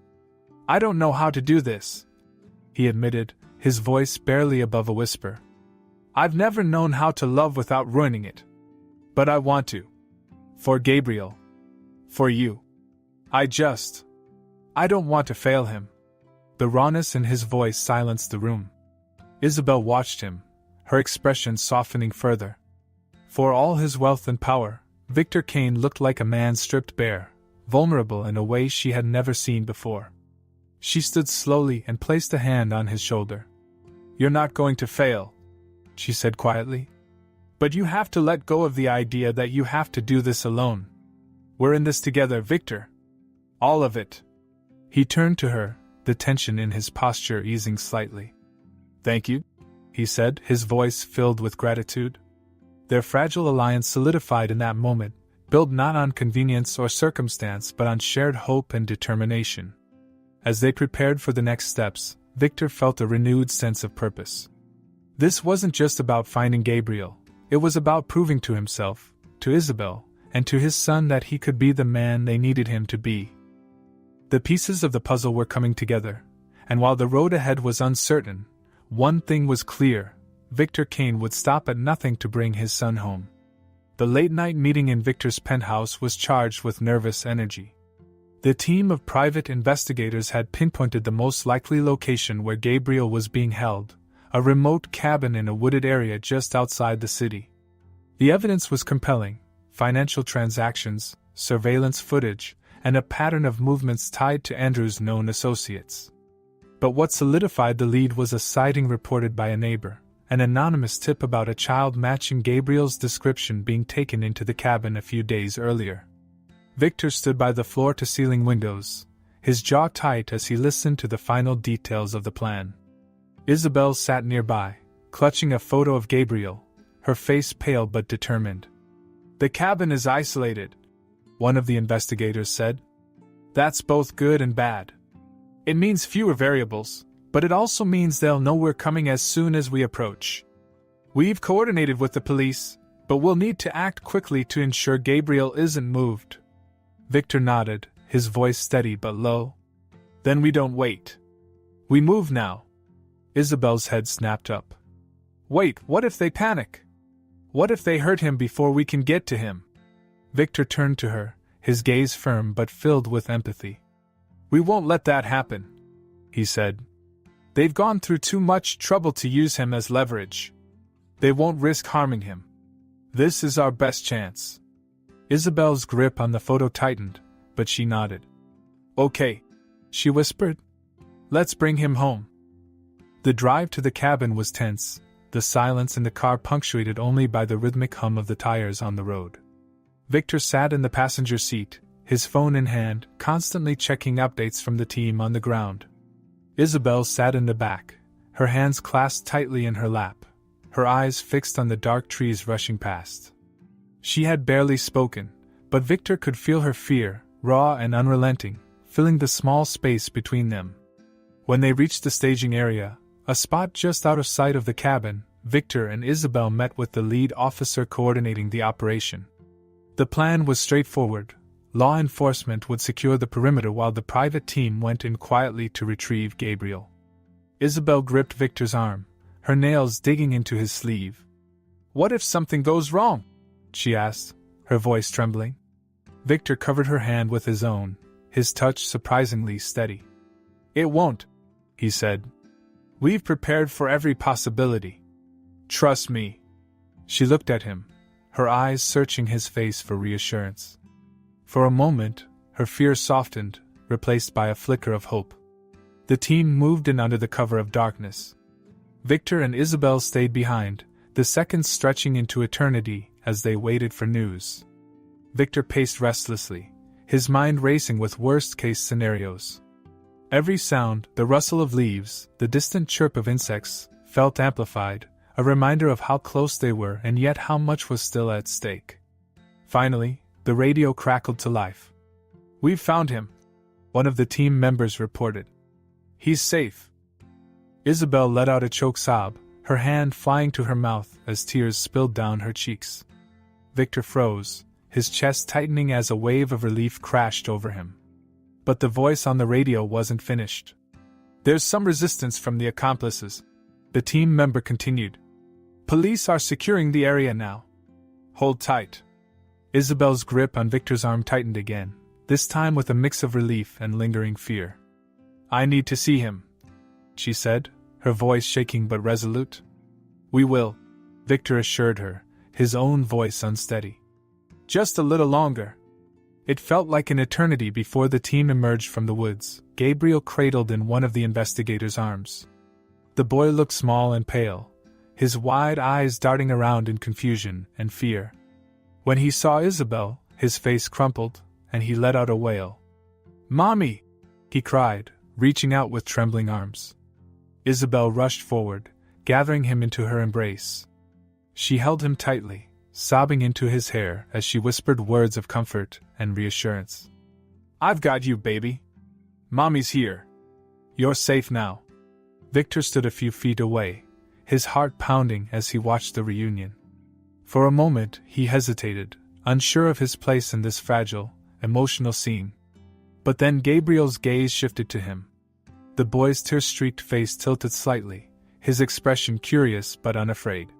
I don't know how to do this, he admitted, his voice barely above a whisper. I've never known how to love without ruining it. But I want to. For Gabriel. For you. I don't want to fail him. The rawness in his voice silenced the room. Isabel watched him, her expression softening further. For all his wealth and power, Victor Kane looked like a man stripped bare, vulnerable in a way she had never seen before. She stood slowly and placed a hand on his shoulder. You're not going to fail, she said quietly. But you have to let go of the idea that you have to do this alone. We're in this together, Victor. All of it. He turned to her, the tension in his posture easing slightly. Thank you, he said, his voice filled with gratitude. Their fragile alliance solidified in that moment, built not on convenience or circumstance but on shared hope and determination. As they prepared for the next steps, Victor felt a renewed sense of purpose. This wasn't just about finding Gabriel, it was about proving to himself, to Isabel, and to his son that he could be the man they needed him to be. The pieces of the puzzle were coming together, and while the road ahead was uncertain, one thing was clear: Victor Kane would stop at nothing to bring his son home. The late-night meeting in Victor's penthouse was charged with nervous energy. The team of private investigators had pinpointed the most likely location where Gabriel was being held, a remote cabin in a wooded area just outside the city. The evidence was compelling: financial transactions, surveillance footage, and a pattern of movements tied to Andrew's known associates. But what solidified the lead was a sighting reported by a neighbor, an anonymous tip about a child matching Gabriel's description being taken into the cabin a few days earlier. Victor stood by the floor-to-ceiling windows, his jaw tight as he listened to the final details of the plan. Isabel sat nearby, clutching a photo of Gabriel, her face pale but determined. "The cabin is isolated," one of the investigators said. "That's both good and bad. It means fewer variables, but it also means they'll know we're coming as soon as we approach. We've coordinated with the police, but we'll need to act quickly to ensure Gabriel isn't moved." Victor nodded, his voice steady but low. "Then we don't wait. We move now." Isabel's head snapped up. "Wait, what if they panic? What if they hurt him before we can get to him?" Victor turned to her, his gaze firm but filled with empathy. "We won't let that happen," he said. "They've gone through too much trouble to use him as leverage. They won't risk harming him. This is our best chance." Isabel's grip on the photo tightened, but she nodded. "Okay," she whispered. "Let's bring him home." The drive to the cabin was tense, the silence in the car punctuated only by the rhythmic hum of the tires on the road. Victor sat in the passenger seat, his phone in hand, constantly checking updates from the team on the ground. Isabel sat in the back, her hands clasped tightly in her lap, her eyes fixed on the dark trees rushing past. She had barely spoken, but Victor could feel her fear, raw and unrelenting, filling the small space between them. When they reached the staging area, a spot just out of sight of the cabin, Victor and Isabel met with the lead officer coordinating the operation. The plan was straightforward. Law enforcement would secure the perimeter while the private team went in quietly to retrieve Gabriel. Isabel gripped Victor's arm, her nails digging into his sleeve. "What if something goes wrong?" she asked, her voice trembling. Victor covered her hand with his own, his touch surprisingly steady. "It won't," he said. "We've prepared for every possibility. Trust me." She looked at him, her eyes searching his face for reassurance. For a moment, her fear softened, replaced by a flicker of hope. The team moved in under the cover of darkness. Victor and Isabel stayed behind, the seconds stretching into eternity as they waited for news. Victor paced restlessly, his mind racing with worst-case scenarios. Every sound, the rustle of leaves, the distant chirp of insects, felt amplified, a reminder of how close they were and yet how much was still at stake. Finally, the radio crackled to life. "We've found him," one of the team members reported. "He's safe." Isabel let out a choked sob, her hand flying to her mouth as tears spilled down her cheeks. Victor froze, his chest tightening as a wave of relief crashed over him. But the voice on the radio wasn't finished. "There's some resistance from the accomplices," the team member continued. "Police are securing the area now. Hold tight." Isabel's grip on Victor's arm tightened again, this time with a mix of relief and lingering fear. "I need to see him," she said, her voice shaking but resolute. "We will," Victor assured her, his own voice unsteady. "Just a little longer." It felt like an eternity before the team emerged from the woods, Gabriel cradled in one of the investigators' arms. The boy looked small and pale, his wide eyes darting around in confusion and fear. When he saw Isabel, his face crumpled, and he let out a wail. "Mommy!" he cried, reaching out with trembling arms. Isabel rushed forward, gathering him into her embrace. She held him tightly, sobbing into his hair as she whispered words of comfort and reassurance. "I've got you, baby. Mommy's here. You're safe now." Victor stood a few feet away, his heart pounding as he watched the reunion. For a moment, he hesitated, unsure of his place in this fragile, emotional scene. But then Gabriel's gaze shifted to him. The boy's tear-streaked face tilted slightly, his expression curious but unafraid.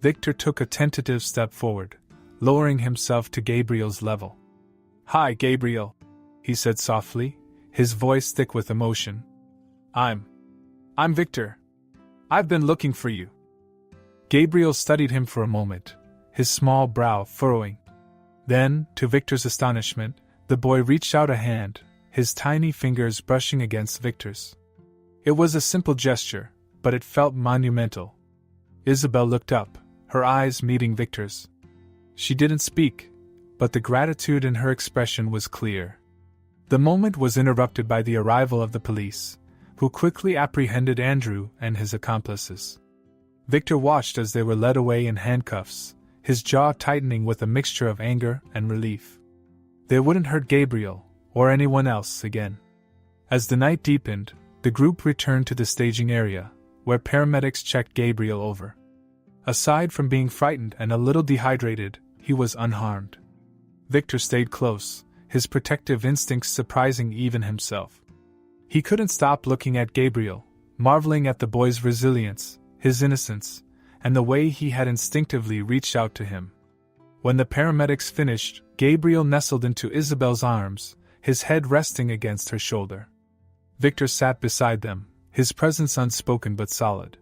Victor took a tentative step forward, lowering himself to Gabriel's level. "Hi, Gabriel," he said softly, his voice thick with emotion. I'm Victor. I've been looking for you. Gabriel studied him for a moment, his small brow furrowing. Then, to Victor's astonishment, the boy reached out a hand, his tiny fingers brushing against Victor's. It was a simple gesture, but it felt monumental. Isabel looked up, her eyes meeting Victor's. She didn't speak, but the gratitude in her expression was clear. The moment was interrupted by the arrival of the police, who quickly apprehended Andrew and his accomplices. Victor watched as they were led away in handcuffs, his jaw tightening with a mixture of anger and relief. They wouldn't hurt Gabriel, or anyone else, again. As the night deepened, the group returned to the staging area, where paramedics checked Gabriel over. Aside from being frightened and a little dehydrated, he was unharmed. Victor stayed close, his protective instincts surprising even himself. He couldn't stop looking at Gabriel, marveling at the boy's resilience, his innocence, and the way he had instinctively reached out to him. When the paramedics finished, Gabriel nestled into Isabel's arms, his head resting against her shoulder. Victor sat beside them, his presence unspoken but solid.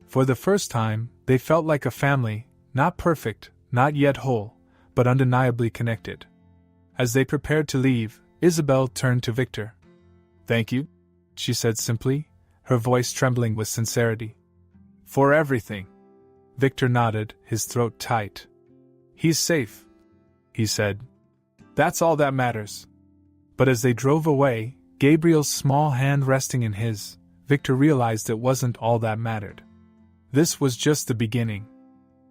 For the first time, they felt like a family, not perfect, not yet whole, but undeniably connected. As they prepared to leave, Isabel turned to Victor. "Thank you," she said simply, her voice trembling with sincerity. "For everything." Victor nodded, his throat tight. "He's safe," he said. "That's all that matters." But as they drove away, Gabriel's small hand resting in his, Victor realized it wasn't all that mattered. This was just the beginning.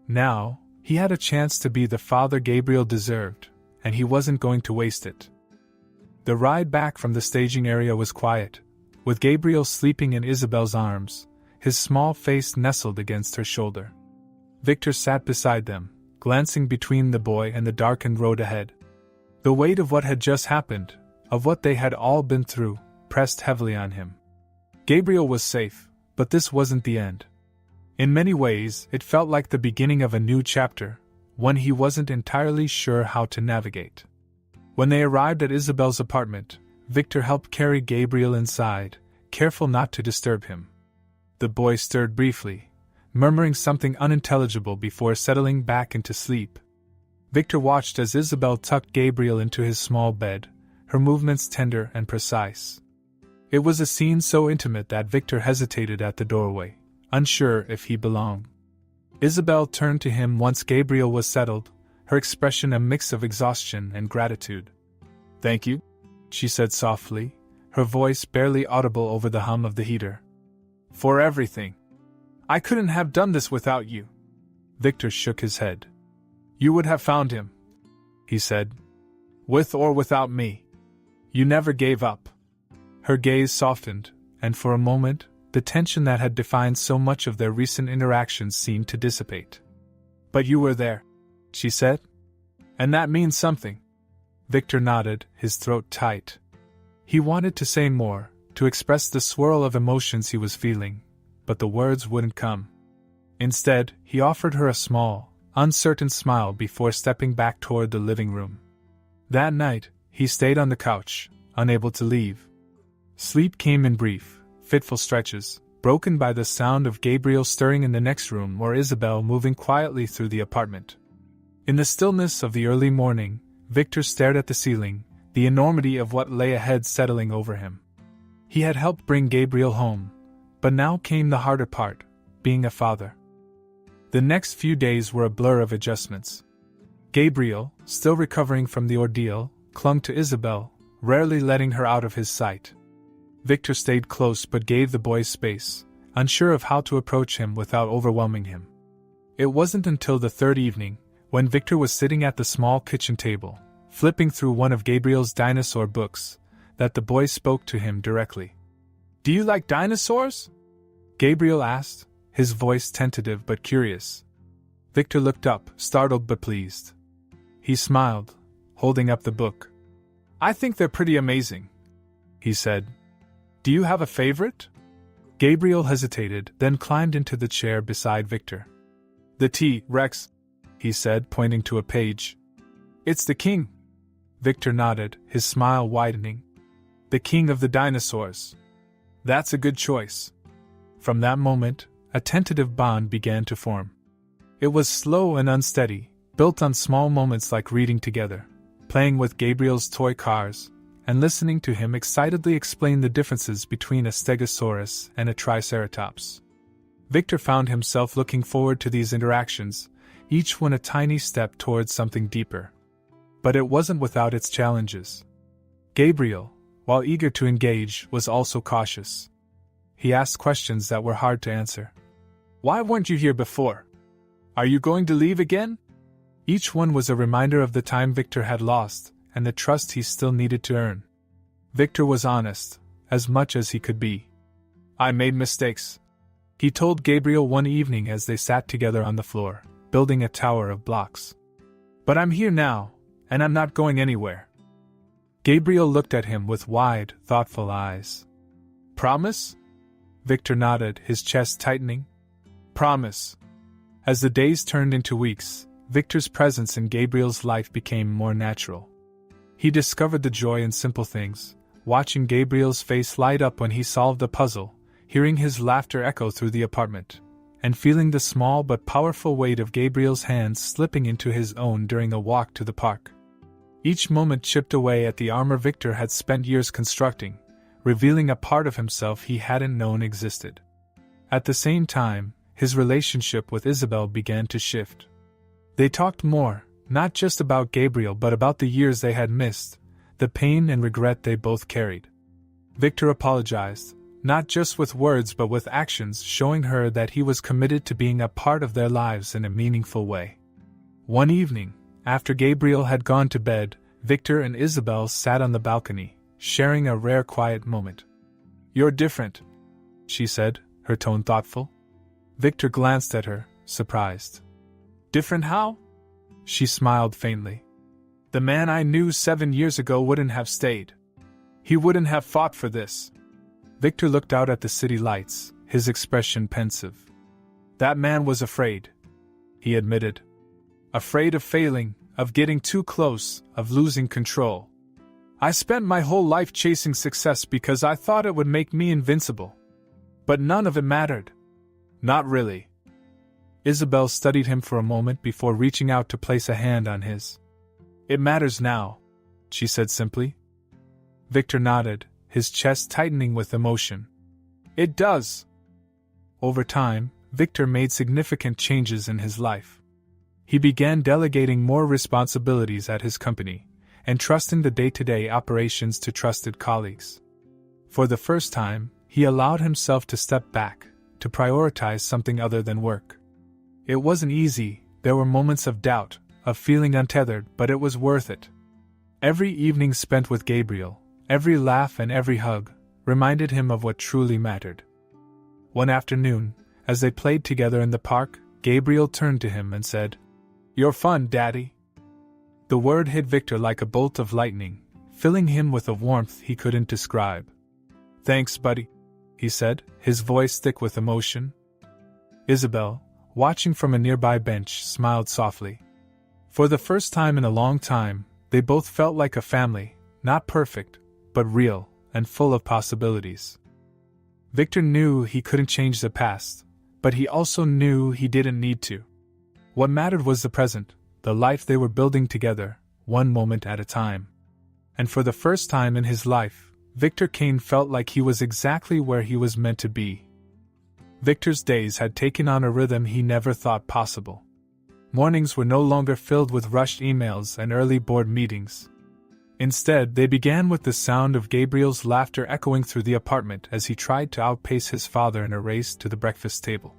Now, he had a chance to be the father Gabriel deserved, and he wasn't going to waste it. The ride back from the staging area was quiet, with Gabriel sleeping in Isabel's arms, his small face nestled against her shoulder. Victor sat beside them, glancing between the boy and the darkened road ahead. The weight of what had just happened, of what they had all been through, pressed heavily on him. Gabriel was safe, but this wasn't the end. In many ways, it felt like the beginning of a new chapter, one he wasn't entirely sure how to navigate. When they arrived at Isabel's apartment, Victor helped carry Gabriel inside, careful not to disturb him. The boy stirred briefly, murmuring something unintelligible before settling back into sleep. Victor watched as Isabel tucked Gabriel into his small bed, her movements tender and precise. It was a scene so intimate that Victor hesitated at the doorway, unsure if he belonged. Isabel turned to him once Gabriel was settled, her expression a mix of exhaustion and gratitude. "Thank you," she said softly, her voice barely audible over the hum of the heater. "For everything. I couldn't have done this without you." Victor shook his head. "You would have found him," he said. "With or without me. You never gave up." Her gaze softened, and for a moment, the tension that had defined so much of their recent interactions seemed to dissipate. "But you were there," she said. "And that means something." Victor nodded, his throat tight. He wanted to say more, to express the swirl of emotions he was feeling, but the words wouldn't come. Instead, he offered her a small, uncertain smile before stepping back toward the living room. That night, he stayed on the couch, unable to leave. Sleep came in brief, fitful stretches, broken by the sound of Gabriel stirring in the next room or Isabel moving quietly through the apartment. In the stillness of the early morning, Victor stared at the ceiling, the enormity of what lay ahead settling over him. He had helped bring Gabriel home, but now came the harder part, being a father. The next few days were a blur of adjustments. Gabriel, still recovering from the ordeal, clung to Isabel, rarely letting her out of his sight. Victor stayed close but gave the boy space, unsure of how to approach him without overwhelming him. It wasn't until the third evening, when Victor was sitting at the small kitchen table, flipping through one of Gabriel's dinosaur books, that the boy spoke to him directly. "Do you like dinosaurs?" Gabriel asked, his voice tentative but curious. Victor looked up, startled but pleased. He smiled, holding up the book. "I think they're pretty amazing," he said. "Do you have a favorite?" Gabriel hesitated, then climbed into the chair beside Victor. "The T-Rex," he said, pointing to a page. "It's the king." Victor nodded, his smile widening. "The king of the dinosaurs. That's a good choice." From that moment, a tentative bond began to form. It was slow and unsteady, built on small moments like reading together, playing with Gabriel's toy cars, and listening to him excitedly explain the differences between a stegosaurus and a triceratops. Victor found himself looking forward to these interactions, each one a tiny step towards something deeper. But it wasn't without its challenges. Gabriel, while eager to engage, was also cautious. He asked questions that were hard to answer. "Why weren't you here before? Are you going to leave again?" Each one was a reminder of the time Victor had lost, and the trust he still needed to earn. Victor was honest, as much as he could be. "I made mistakes," he told Gabriel one evening as they sat together on the floor, building a tower of blocks. "But I'm here now, and I'm not going anywhere." Gabriel looked at him with wide, thoughtful eyes. "Promise?" Victor nodded, his chest tightening. "Promise." As the days turned into weeks, Victor's presence in Gabriel's life became more natural. He discovered the joy in simple things, watching Gabriel's face light up when he solved a puzzle, hearing his laughter echo through the apartment, and feeling the small but powerful weight of Gabriel's hands slipping into his own during a walk to the park. Each moment chipped away at the armor Victor had spent years constructing, revealing a part of himself he hadn't known existed. At the same time, his relationship with Isabel began to shift. They talked more, not just about Gabriel but about the years they had missed, the pain and regret they both carried. Victor apologized, not just with words but with actions, showing her that he was committed to being a part of their lives in a meaningful way. One evening, after Gabriel had gone to bed, Victor and Isabel sat on the balcony, sharing a rare quiet moment. "You're different," she said, her tone thoughtful. Victor glanced at her, surprised. "Different how?" She smiled faintly. "The man I knew 7 years ago wouldn't have stayed. He wouldn't have fought for this." Victor looked out at the city lights, his expression pensive. "That man was afraid," he admitted. "Afraid of failing, of getting too close, of losing control. I spent my whole life chasing success because I thought it would make me invincible. But none of it mattered. Not really." Isabel studied him for a moment before reaching out to place a hand on his. "It matters now," she said simply. Victor nodded, his chest tightening with emotion. "It does." Over time, Victor made significant changes in his life. He began delegating more responsibilities at his company, and trusting the day-to-day operations to trusted colleagues. For the first time, he allowed himself to step back, to prioritize something other than work. It wasn't easy, there were moments of doubt, of feeling untethered, but it was worth it. Every evening spent with Gabriel, every laugh and every hug, reminded him of what truly mattered. One afternoon, as they played together in the park, Gabriel turned to him and said, "You're fun, Daddy." The word hit Victor like a bolt of lightning, filling him with a warmth he couldn't describe. "Thanks, buddy," he said, his voice thick with emotion. Isabel, watching from a nearby bench, smiled softly. For the first time in a long time, they both felt like a family, not perfect, but real, and full of possibilities. Victor knew he couldn't change the past, but he also knew he didn't need to. What mattered was the present, the life they were building together, one moment at a time. And for the first time in his life, Victor Kane felt like he was exactly where he was meant to be. Victor's days had taken on a rhythm he never thought possible. Mornings were no longer filled with rushed emails and early board meetings. Instead, they began with the sound of Gabriel's laughter echoing through the apartment as he tried to outpace his father in a race to the breakfast table.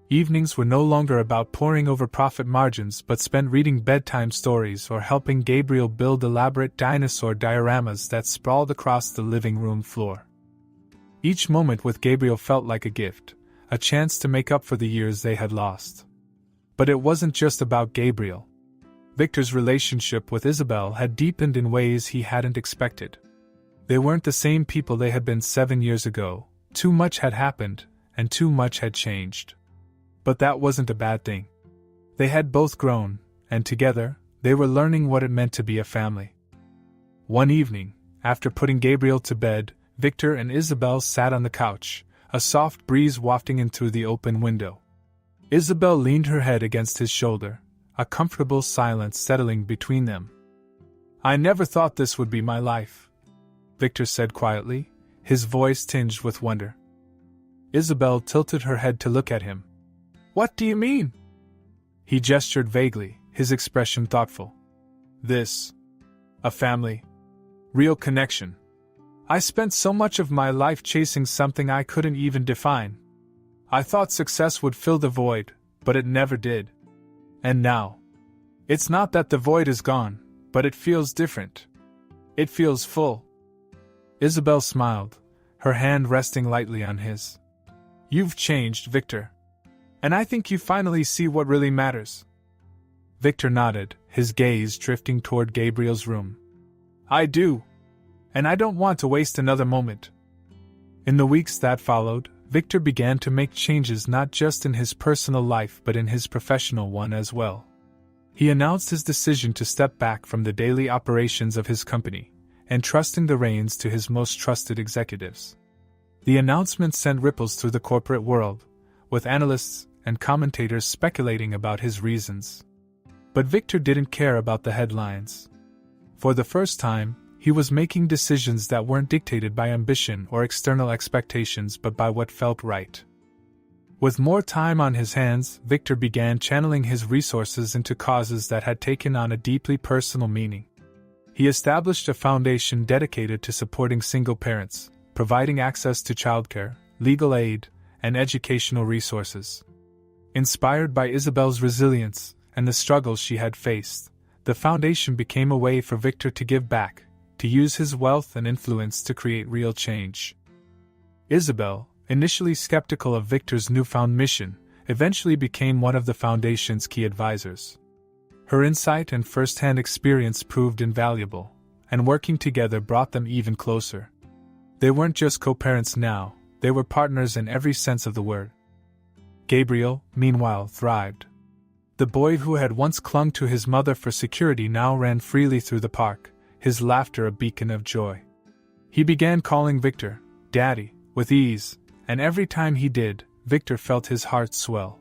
Evenings were no longer about poring over profit margins but spent reading bedtime stories or helping Gabriel build elaborate dinosaur dioramas that sprawled across the living room floor. Each moment with Gabriel felt like a gift, a chance to make up for the years they had lost. But it wasn't just about Gabriel. Victor's relationship with Isabel had deepened in ways he hadn't expected. They weren't the same people they had been 7 years ago. Too much had happened, and too much had changed. But that wasn't a bad thing. They had both grown, and together, they were learning what it meant to be a family. One evening, after putting Gabriel to bed, Victor and Isabel sat on the couch, a soft breeze wafting in through the open window. Isabel leaned her head against his shoulder, a comfortable silence settling between them. "I never thought this would be my life," Victor said quietly, his voice tinged with wonder. Isabel tilted her head to look at him. "What do you mean?" He gestured vaguely, his expression thoughtful. "This. A family. Real connection. I spent so much of my life chasing something I couldn't even define. I thought success would fill the void, but it never did. And now. It's not that the void is gone, but it feels different. It feels full." Isabel smiled, her hand resting lightly on his. "You've changed, Victor. And I think you finally see what really matters." Victor nodded, his gaze drifting toward Gabriel's room. "I do. And I don't want to waste another moment." In the weeks that followed, Victor began to make changes not just in his personal life but in his professional one as well. He announced his decision to step back from the daily operations of his company, entrusting the reins to his most trusted executives. The announcement sent ripples through the corporate world, with analysts and commentators speculating about his reasons. But Victor didn't care about the headlines. For the first time, he was making decisions that weren't dictated by ambition or external expectations but by what felt right. With more time on his hands, Victor began channeling his resources into causes that had taken on a deeply personal meaning. He established a foundation dedicated to supporting single parents, providing access to childcare, legal aid, and educational resources. Inspired by Isabel's resilience and the struggles she had faced, the foundation became a way for Victor to give back, to use his wealth and influence to create real change. Isabel, initially skeptical of Victor's newfound mission, eventually became one of the foundation's key advisors. Her insight and first-hand experience proved invaluable, and working together brought them even closer. They weren't just co-parents now, they were partners in every sense of the word. Gabriel, meanwhile, thrived. The boy who had once clung to his mother for security now ran freely through the park, his laughter a beacon of joy. He began calling Victor Daddy with ease, and every time he did, Victor felt his heart swell.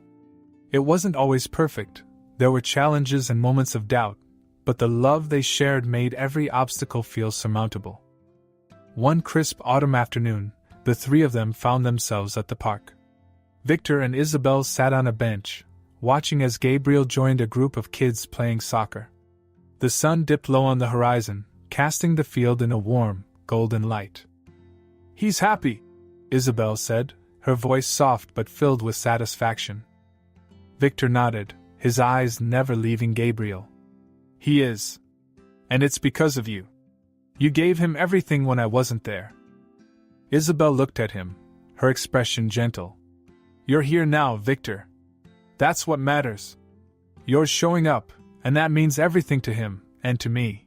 It wasn't always perfect, there were challenges and moments of doubt, but the love they shared made every obstacle feel surmountable. One crisp autumn afternoon, the three of them found themselves at the park. Victor and Isabel sat on a bench, watching as Gabriel joined a group of kids playing soccer. The sun dipped low on the horizon, casting the field in a warm, golden light. "He's happy," Isabel said, her voice soft but filled with satisfaction. Victor nodded, his eyes never leaving Gabriel. "He is. And it's because of you. You gave him everything when I wasn't there." Isabel looked at him, her expression gentle. "You're here now, Victor. That's what matters. You're showing up, and that means everything to him, and to me."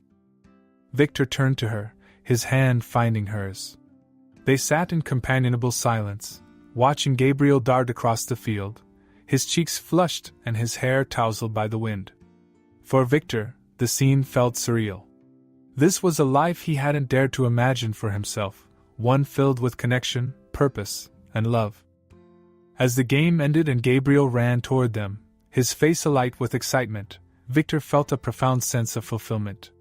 Victor turned to her, his hand finding hers. They sat in companionable silence, watching Gabriel dart across the field, his cheeks flushed and his hair tousled by the wind. For Victor, the scene felt surreal. This was a life he hadn't dared to imagine for himself, one filled with connection, purpose, and love. As the game ended and Gabriel ran toward them, his face alight with excitement, Victor felt a profound sense of fulfillment.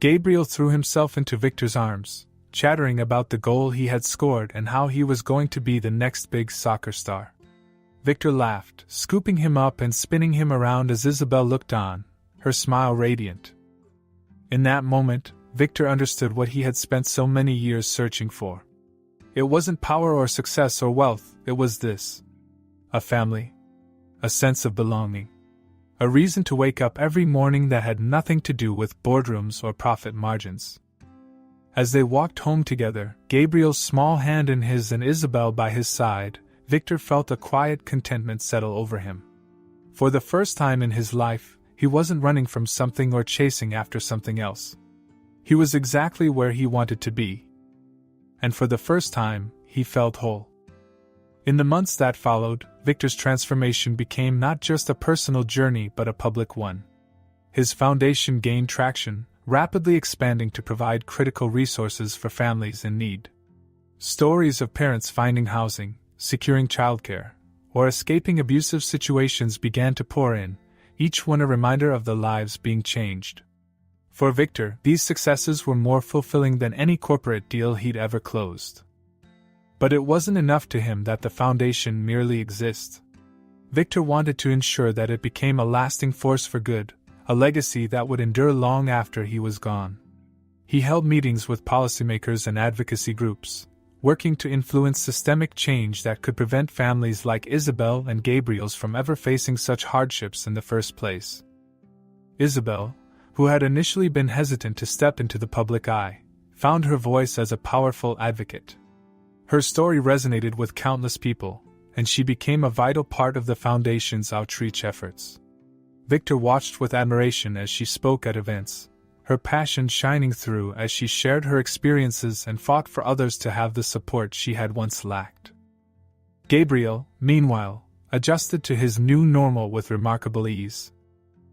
Gabriel threw himself into Victor's arms, chattering about the goal he had scored and how he was going to be the next big soccer star. Victor laughed, scooping him up and spinning him around as Isabel looked on, her smile radiant. In that moment, Victor understood what he had spent so many years searching for. It wasn't power or success or wealth, it was this. A family. A sense of belonging. A reason to wake up every morning that had nothing to do with boardrooms or profit margins. As they walked home together, Gabriel's small hand in his and Isabel by his side, Victor felt a quiet contentment settle over him. For the first time in his life, he wasn't running from something or chasing after something else. He was exactly where he wanted to be. And for the first time, he felt whole. In the months that followed, Victor's transformation became not just a personal journey but a public one. His foundation gained traction, rapidly expanding to provide critical resources for families in need. Stories of parents finding housing, securing childcare, or escaping abusive situations began to pour in, each one a reminder of the lives being changed. For Victor, these successes were more fulfilling than any corporate deal he'd ever closed. But it wasn't enough to him that the foundation merely exists. Victor wanted to ensure that it became a lasting force for good, a legacy that would endure long after he was gone. He held meetings with policymakers and advocacy groups, working to influence systemic change that could prevent families like Isabel and Gabriel's from ever facing such hardships in the first place. Isabel, who had initially been hesitant to step into the public eye, found her voice as a powerful advocate. Her story resonated with countless people, and she became a vital part of the foundation's outreach efforts. Victor watched with admiration as she spoke at events, her passion shining through as she shared her experiences and fought for others to have the support she had once lacked. Gabriel, meanwhile, adjusted to his new normal with remarkable ease.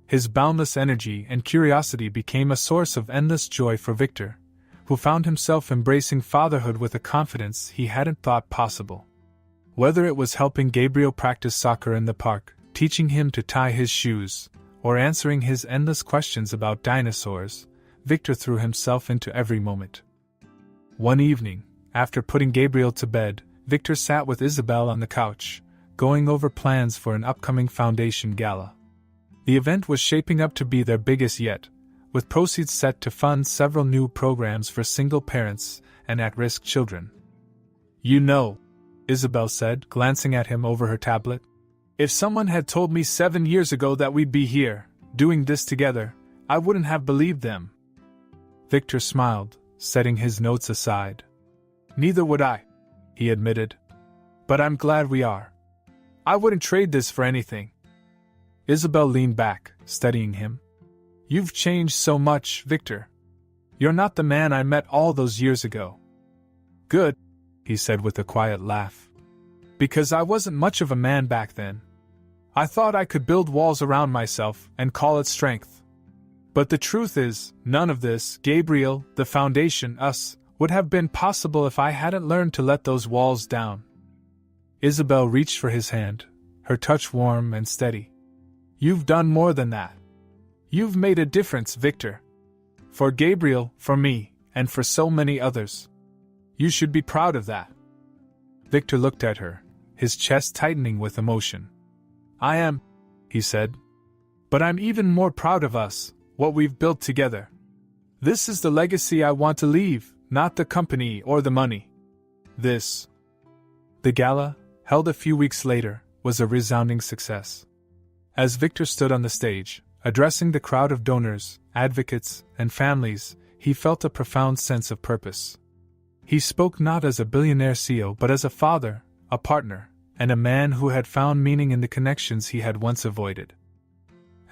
His boundless energy and curiosity became a source of endless joy for Victor, who found himself embracing fatherhood with a confidence he hadn't thought possible. Whether it was helping Gabriel practice soccer in the park, teaching him to tie his shoes, or answering his endless questions about dinosaurs, Victor threw himself into every moment. One evening, after putting Gabriel to bed, Victor sat with Isabel on the couch, going over plans for an upcoming foundation gala. The event was shaping up to be their biggest yet, with proceeds set to fund several new programs for single parents and at-risk children. "You know," Isabel said, glancing at him over her tablet, "if someone had told me 7 years ago that we'd be here, doing this together, I wouldn't have believed them." Victor smiled, setting his notes aside. "Neither would I," he admitted. "But I'm glad we are. I wouldn't trade this for anything." Isabel leaned back, studying him. "You've changed so much, Victor. You're not the man I met all those years ago." "Good," he said with a quiet laugh. "Because I wasn't much of a man back then. I thought I could build walls around myself and call it strength. But the truth is, none of this, Gabriel, the foundation, us, would have been possible if I hadn't learned to let those walls down." Isabel reached for his hand, her touch warm and steady. "You've done more than that. You've made a difference, Victor. For Gabriel, for me, and for so many others. You should be proud of that." Victor looked at her, his chest tightening with emotion. "I am," he said. "But I'm even more proud of us, what we've built together. This is the legacy I want to leave, not the company or the money. This." The gala, held a few weeks later, was a resounding success. As Victor stood on the stage, addressing the crowd of donors, advocates, and families, he felt a profound sense of purpose. He spoke not as a billionaire CEO but as a father, a partner, and a man who had found meaning in the connections he had once avoided.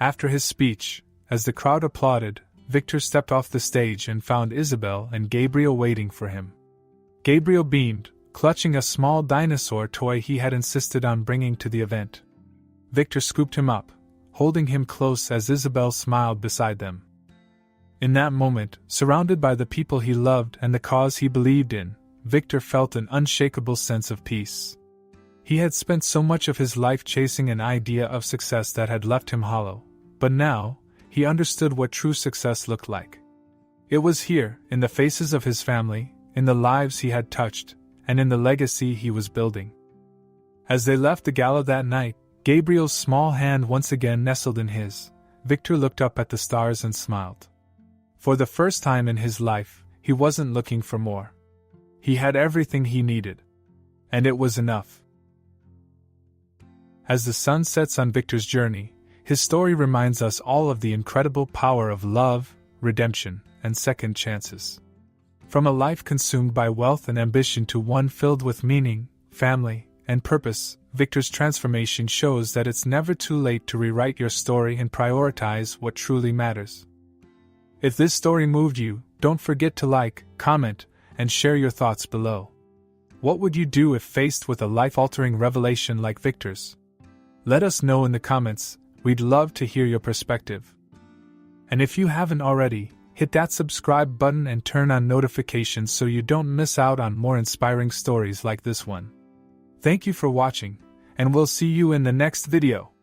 After his speech, as the crowd applauded, Victor stepped off the stage and found Isabel and Gabriel waiting for him. Gabriel beamed, clutching a small dinosaur toy he had insisted on bringing to the event. Victor scooped him up, holding him close as Isabel smiled beside them. In that moment, surrounded by the people he loved and the cause he believed in, Victor felt an unshakable sense of peace. He had spent so much of his life chasing an idea of success that had left him hollow, but now, he understood what true success looked like. It was here, in the faces of his family, in the lives he had touched, and in the legacy he was building. As they left the gala that night, Gabriel's small hand once again nestled in his. Victor looked up at the stars and smiled. For the first time in his life, he wasn't looking for more. He had everything he needed. And it was enough. As the sun sets on Victor's journey, his story reminds us all of the incredible power of love, redemption, and second chances. From a life consumed by wealth and ambition to one filled with meaning, family, and purpose, Victor's transformation shows that it's never too late to rewrite your story and prioritize what truly matters. If this story moved you, don't forget to like, comment, and share your thoughts below. What would you do if faced with a life-altering revelation like Victor's? Let us know in the comments. We'd love to hear your perspective. And if you haven't already, hit that subscribe button and turn on notifications so you don't miss out on more inspiring stories like this one. Thank you for watching, and we'll see you in the next video.